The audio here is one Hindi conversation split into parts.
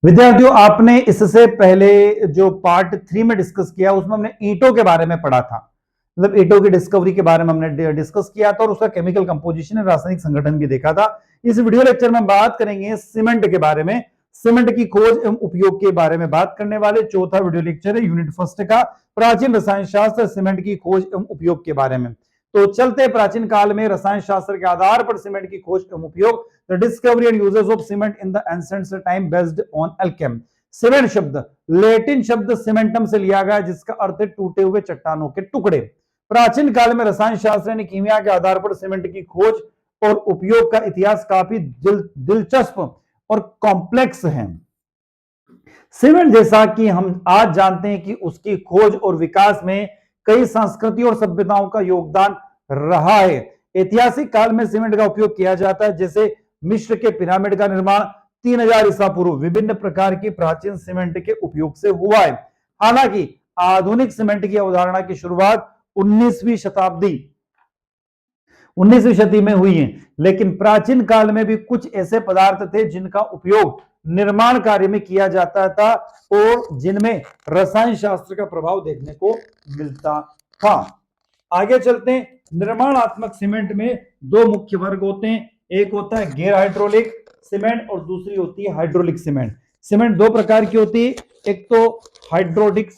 विद्यार्थियों, आपने इससे पहले जो पार्ट 3 में डिस्कस किया उसमें हमने ईंटों के बारे में पढ़ा था। मतलब ईंटों की डिस्कवरी के बारे में हमने डिस्कस किया था और उसका केमिकल कंपोजिशन और रासायनिक संगठन भी देखा था। इस वीडियो लेक्चर में हम बात करेंगे सीमेंट के बारे में। सीमेंट की खोज एवं उपयोग के बारे में बात करने वाले चौथा वीडियो लेक्चर है यूनिट फर्स्ट का, प्राचीन रसायन शास्त्र सीमेंट की खोज एवं उपयोग के बारे में। तो चलते प्राचीन काल में रसायन शास्त्र के आधार पर सीमेंट की खोज एवं उपयोग, the discovery and uses of cement in the ancient time based on Alkem. Cement शब्द लैटिन शब्द सीमेंटम से लिया गया, जिसका अर्थ है टूटे हुए चट्टानों के टुकड़े। प्राचीन काल में रसायन शास्त्र यानी कीमिया के आधार पर सीमेंट की खोज और उपयोग का इतिहास काफी दिलचस्प और कॉम्प्लेक्स है। सीमेंट, जैसा कि हम आज जानते हैं कि उसकी खोज और विकास में कई संस्कृतियों और सभ्यताओं का योगदान रहा है। ऐतिहासिक काल में सीमेंट का उपयोग किया जाता है, जैसे मिस्र के पिरामिड का निर्माण 3000 ईसा पूर्व विभिन्न प्रकार की प्राचीन सीमेंट के उपयोग से हुआ है। हालांकि आधुनिक सीमेंट की अवधारणा की शुरुआत 19वीं शताब्दी में हुई है, लेकिन प्राचीन काल में भी कुछ ऐसे पदार्थ थे जिनका उपयोग निर्माण कार्य में किया जाता था और जिनमें रसायन शास्त्र का प्रभाव देखने को मिलता था। आगे चलते हैं। निर्माणात्मक सीमेंट में दो मुख्य वर्ग होते हैं, एक होता है गैर हाइड्रोलिक सीमेंट और दूसरी होती है हाइड्रोलिक सीमेंट। सीमेंट दो प्रकार की होती है, एक तो हाइड्रोलिक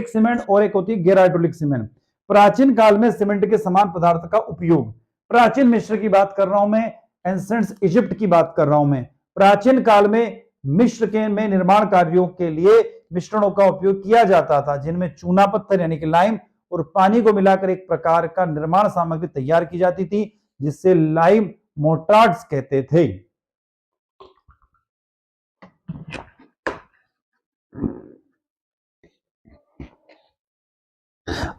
सीमेंट और एक होती है गैर हाइड्रोलिक सीमेंट। प्राचीन काल में सीमेंट के समान पदार्थ का उपयोग, प्राचीन मिस्र की बात कर रहा हूं मैं, एंशिएंट इजिप्ट की बात कर रहा हूं मैं। प्राचीन काल में मिस्र के में निर्माण कार्यों के लिए मिश्रणों का उपयोग किया जाता था, जिनमें चूना पत्थर यानी कि लाइम और पानी को मिलाकर एक प्रकार का निर्माण सामग्री तैयार की जाती थी, जिससे लाइम मोर्टार्स कहते थे।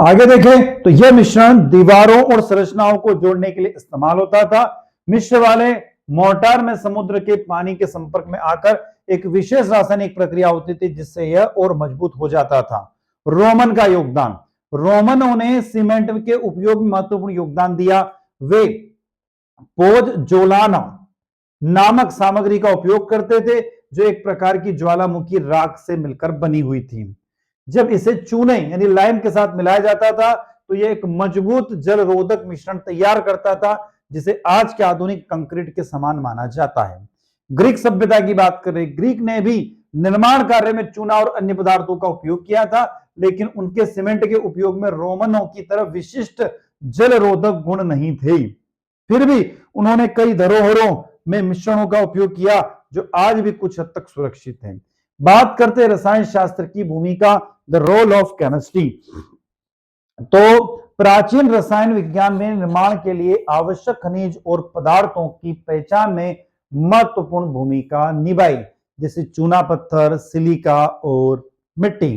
आगे देखें तो यह मिश्रण दीवारों और संरचनाओं को जोड़ने के लिए इस्तेमाल होता था। मिस्र वाले मोर्टार में समुद्र के पानी के संपर्क में आकर एक विशेष रासायनिक प्रक्रिया होती थी, जिससे यह और मजबूत हो जाता था। रोमन का योगदान, रोमनों ने सीमेंट के उपयोग में महत्वपूर्ण योगदान दिया। वे पोज़्जोलाना नामक सामग्री का उपयोग करते थे, जो एक प्रकार की ज्वालामुखी राख से मिलकर बनी हुई थी। जब इसे चूने यानी लाइम के साथ मिलाया जाता था तो यह एक मजबूत जल रोधक मिश्रण तैयार करता था, जिसे आज के आधुनिक कंक्रीट के समान माना जाता है। ग्रीक सभ्यता की बात करें, ग्रीक ने भी निर्माण कार्य में चूना और अन्य पदार्थों का उपयोग किया था, लेकिन उनके सीमेंट के उपयोग में रोमनों की तरह विशिष्ट जल रोधक गुण नहीं थे। फिर भी उन्होंने कई धरोहरों में मिश्रणों का उपयोग किया जो आज भी कुछ हद तक सुरक्षित हैं। बात करते हैं रसायन शास्त्र की भूमिका, द रोल ऑफ केमिस्ट्री। तो प्राचीन रसायन विज्ञान में निर्माण के लिए आवश्यक खनिज और पदार्थों की पहचान में महत्वपूर्ण भूमिका निभाई, जैसे चूना पत्थर, सिलिका और मिट्टी।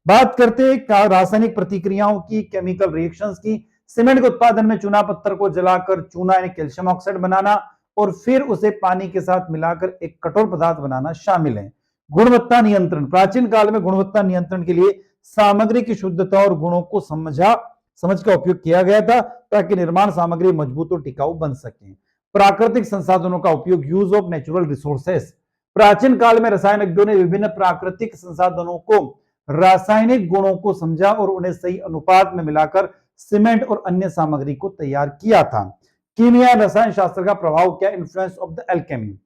बात करते हैं रासायनिक प्रतिक्रियाओं की, केमिकल रिएक्शंस की। सीमेंट के उत्पादन में चूना पत्थर को जलाकर चूना यानी कैल्शियम ऑक्साइड बनाना और फिर उसे पानी के साथ मिलाकर एक कठोर पदार्थ बनाना शामिल है। गुणवत्ता नियंत्रण, प्राचीन काल में गुणवत्ता नियंत्रण के लिए सामग्री की शुद्धता और गुणों को समझ का उपयोग किया गया था, ताकि निर्माण सामग्री मजबूत और टिकाऊ बन सके। प्राकृतिक संसाधनों का उपयोग, यूज ऑफ नेचुरल रिसोर्सेस। प्राचीन काल में रसायनज्ञों ने विभिन्न प्राकृतिक संसाधनों को रासायनिक गुणों को समझा और उन्हें सही अनुपात में मिलाकर सीमेंट और अन्य सामग्री को तैयार किया था। कीमिया रसायन शास्त्र का प्रभाव क्या, इन्फ्लुएंस ऑफ द एल्केमी।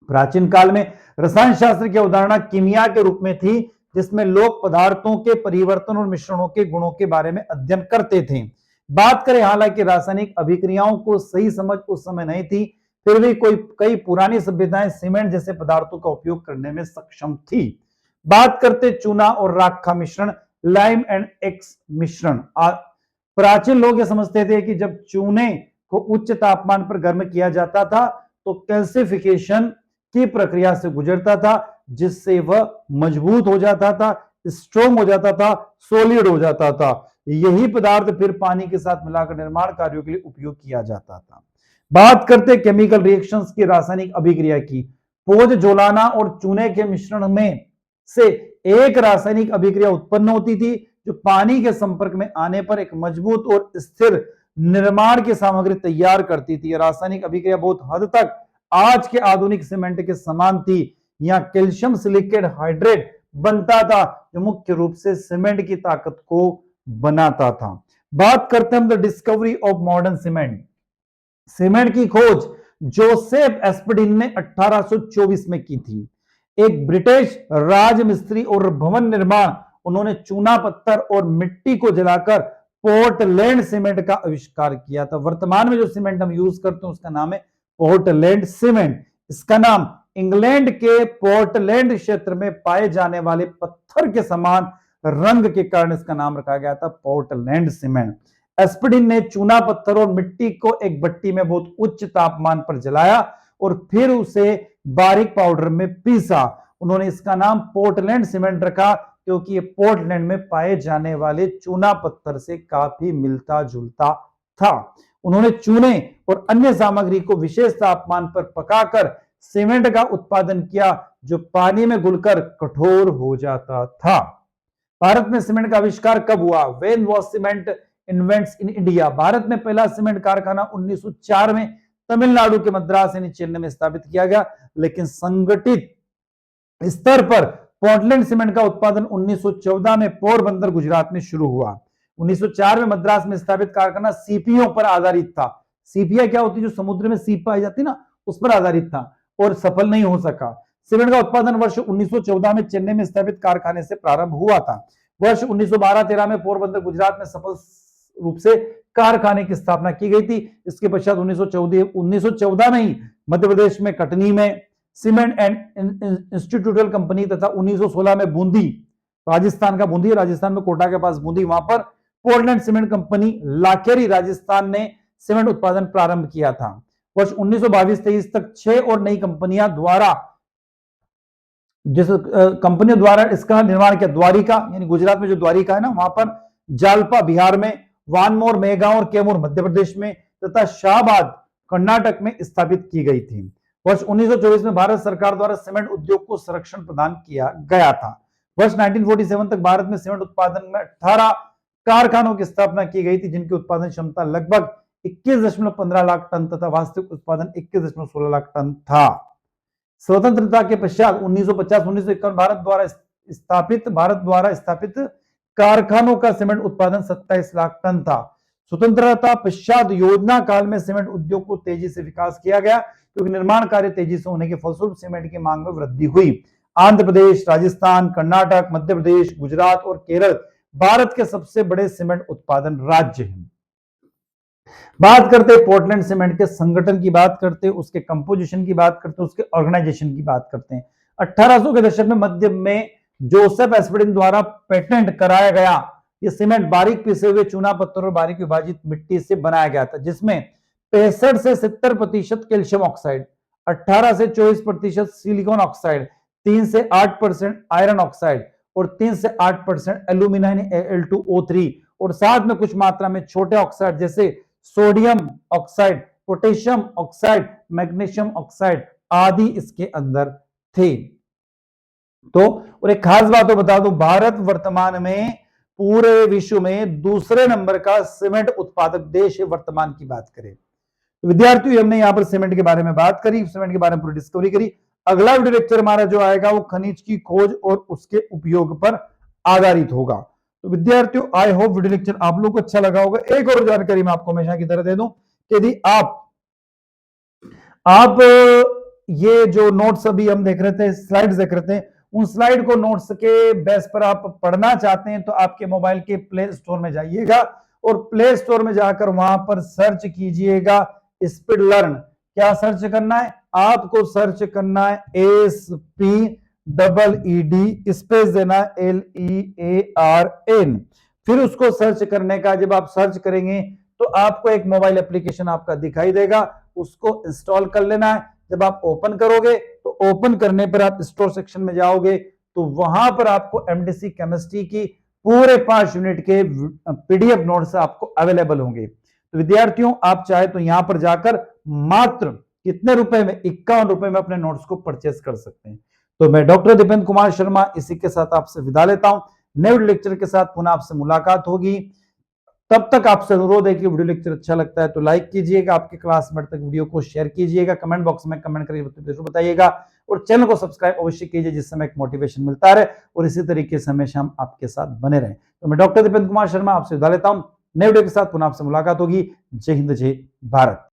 प्राचीन काल में रसायन शास्त्र की अवधारणा कीमिया के रूप में थी, जिसमें लोग पदार्थों के परिवर्तन और मिश्रणों के गुणों के बारे में अध्ययन करते थे। बात करें, हालांकि रासायनिक अभिक्रियाओं को सही समझ उस समय नहीं थी, फिर भी कई पुरानी सभ्यताएं सीमेंट जैसे पदार्थों का उपयोग करने में सक्षम थी। बात करते चूना और राख का मिश्रण, लाइम एंड एक्स मिश्रण। प्राचीन लोग ये समझते थे कि जब चूने को उच्च तापमान पर गर्म किया जाता था तो कैल्सिफिकेशन की प्रक्रिया से गुजरता था, जिससे वह मजबूत हो जाता था, स्ट्रोंग हो जाता था, सॉलिड हो जाता था। यही पदार्थ फिर पानी के साथ मिलाकर निर्माण कार्यों के लिए उपयोग किया जाता था। बात करते केमिकल रिएक्शंस की, रासायनिक अभिक्रिया की। पोज़्जोलाना और चूने के मिश्रण में से एक रासायनिक अभिक्रिया उत्पन्न होती थी, जो पानी के संपर्क में आने पर एक मजबूत और स्थिर निर्माण की सामग्री तैयार करती थी। रासायनिक अभिक्रिया बहुत हद तक आज के आधुनिक सीमेंट के समान थी। या कैल्शियम सिलिकेट हाइड्रेट बनता था, जो मुख्य रूप से सीमेंट की ताकत को बनाता था। बात करते हैं हम the discovery of modern cement. Cement की खोज जोसेफ एस्पडिन ने 1824 में की थी। एक ब्रिटिश राजमिस्त्री और भवन निर्माण, उन्होंने चूना पत्थर और मिट्टी को जलाकर पोर्टलैंड सीमेंट का आविष्कार किया था। वर्तमान में जो सीमेंट हम यूज करते हैं उसका नाम है पोर्टलैंड सीमेंट। इसका नाम इंग्लैंड के पोर्टलैंड क्षेत्र में पाए जाने वाले पत्थर के समान रंग के कारण इसका नाम रखा गया था पोर्टलैंड सीमेंट। एस्पडिन ने चूना पत्थर और मिट्टी को एक भट्टी में बहुत उच्च तापमान पर जलाया और फिर उसे बारीक पाउडर में पीसा। उन्होंने इसका नाम पोर्टलैंड सीमेंट रखा क्योंकि ये पोर्टलैंड में पाए जाने वाले चूना पत्थर से काफी मिलता जुलता था। उन्होंने चूने और अन्य सामग्री को विशेष तापमान पर पकाकर सीमेंट का उत्पादन किया, जो पानी में घुलकर कठोर हो जाता था। भारत में सीमेंट का आविष्कार कब हुआ? When was cement invents in India? Bharat में पहला सीमेंट कारखाना 1904 में तमिलनाडु के मद्रास यानी चेन्नई में स्थापित किया गया, लेकिन संगठित स्तर पर पोर्टलैंड सीमेंट का उत्पादन 1914 में पोरबंदर गुजरात में शुरू हुआ। 1904 में मद्रास में स्थापित कारखाना सीपियों पर आधारित था। सीपिया क्या होती है? जो समुद्र में सीप पाई जाती ना, उस पर आधारित था और सफल नहीं हो सका। सीमेंट का उत्पादन वर्ष 1914 में चेन्नई में स्थापित कारखाने से प्रारंभ हुआ था। वर्ष 1912-13 में पोरबंदर गुजरात में सफल रूप से कारखाने की स्थापना की गई थी। इसके पश्चात 1914 में ही मध्य प्रदेश में कटनी में सीमेंट एंड इंस्टीट्यूटल कंपनी तथा 1916 में बूंदी, राजस्थान का बूंदी, राजस्थान में कोटा के पास बूंदी, वहां पर Portland cement company Lakheri Rajasthan ने सीमेंट उत्पादन प्रारंभ किया था। वर्ष 1922-23 तक 6 और नई कंपनियों द्वारा इसका निर्माण किया। द्वारिका यानी गुजरात में जो द्वारिका है ना, वहां पर जालपा बिहार में, वानमोर, मेगांव और कैमूर मध्य प्रदेश में तथा शाहबाद कर्नाटक में स्थापित की गई थी। वर्ष 1924 में भारत सरकार द्वारा सीमेंट उद्योग को संरक्षण प्रदान किया गया था। वर्ष 1947 तक भारत में सीमेंट उत्पादन में 18 कारखानों की स्थापना की गई थी, जिनकी उत्पादन क्षमता लगभग 21.15 लाख टन तथा वास्तविक उत्पादन 21.16 लाख टन था। स्वतंत्रता के पश्चात 1950-1951 भारत द्वारा स्थापित कारखानों का सीमेंट उत्पादन 27 लाख टन था। स्वतंत्रता पश्चात योजना काल में सीमेंट उद्योग को तेजी से विकास किया गया, क्योंकि निर्माण कार्य तेजी से होने के फलस्वरूप सीमेंट की मांग में वृद्धि हुई। आंध्र प्रदेश, राजस्थान, कर्नाटक, मध्य प्रदेश, गुजरात और केरल भारत के सबसे बड़े सीमेंट उत्पादन राज्य हैं। बात करते हैं पोर्टलैंड सीमेंट के संगठन की, बात करते हैं उसके कंपोजिशन की, बात करते हैं उसके ऑर्गेनाइजेशन की बात करते हैं। 1800 के दशक में मध्य में जोसेफ एस्पडिन द्वारा पेटेंट कराया गया ये सीमेंट बारीक पिसे हुए चूना पत्थर और बारीक विभाजित मिट्टी से बनाया गया था, जिसमें 65 से 70% कैल्शियम ऑक्साइड, 18 से 24% सिलिकॉन ऑक्साइड, 3 से 8% आयरन ऑक्साइड और 3 से 8% एल्यूमिना Al2O3 और साथ में कुछ मात्रा में छोटे ऑक्साइड जैसे sodium oxide, potassium oxide, magnesium oxide आदि इसके अंदर थे। तो और एक खास बात तो बता दूं, भारत वर्तमान में पूरे विश्व में दूसरे नंबर का सीमेंट उत्पादक देश है वर्तमान की बात करें। तो विद्यार्थियों, हमने यहां पर सीमेंट के बारे में बात करी, सीमेंट के बारे में पूरी डिस्कवरी करी। अगला वीडियो लेक्चर हमारा जो आएगा वो खनिज की खोज और उसके उपयोग पर आधारित होगा। तो विद्यार्थियों, आई होप वीडियो लेक्चर आप लोग को अच्छा लगा होगा। एक और जानकारी मैं आपको हमेशा की तरह दे दूं कि यदि आप ये जो नोट्स अभी हम देख रहे थे, स्लाइड्स देख रहे थे, उन स्लाइड को नोट्स के बेस पर आप पढ़ना चाहते हैं तो आपके मोबाइल के प्ले स्टोर में जाइएगा और प्ले स्टोर में जाकर वहां पर सर्च कीजिएगा स्पीड लर्न। क्या सर्च करना है? आपको सर्च करना है SPEED, स्पेस देना LEARN। फिर उसको सर्च करने का, जब आप सर्च करेंगे तो आपको एक मोबाइल एप्लीकेशन आपका दिखाई देगा, उसको इंस्टॉल कर लेना है। जब आप ओपन करोगे तो ओपन करने पर आप स्टोर सेक्शन में जाओगे तो वहां पर आपको एमडीसी केमिस्ट्री की पूरे 5 यूनिट के पीडीएफ नोट्स आपको अवेलेबल होंगे। तो विद्यार्थियों, आप चाहे तो यहां पर जाकर मात्र कितने रुपए में, 51 रुपए में अपने नोट्स को परचेस कर सकते हैं। तो मैं डॉक्टर दीपेंद्र कुमार शर्मा इसी के साथ आपसे विदा लेता हूं। नए लेक्चर के साथ पुनः आपसे मुलाकात होगी। तब तक आपसे अनुरोध है कि वीडियो लेक्चर अच्छा लगता है तो लाइक कीजिएगा, आपके क्लासमेट तक वीडियो को शेयर कीजिएगा, कमेंट बॉक्स में कमेंट करके बताइएगा और चैनल को सब्सक्राइब अवश्य कीजिए, जिससे हमें एक मोटिवेशन मिलता रहे और इसी तरीके से हमेशा हम आपके साथ बने रहें। तो मैं डॉक्टर दीपेंद्र कुमार शर्मा आपसे विदा लेता हूं। नए वीडियो के साथ पुनः आपसे मुलाकात होगी। जय हिंद, जय भारत।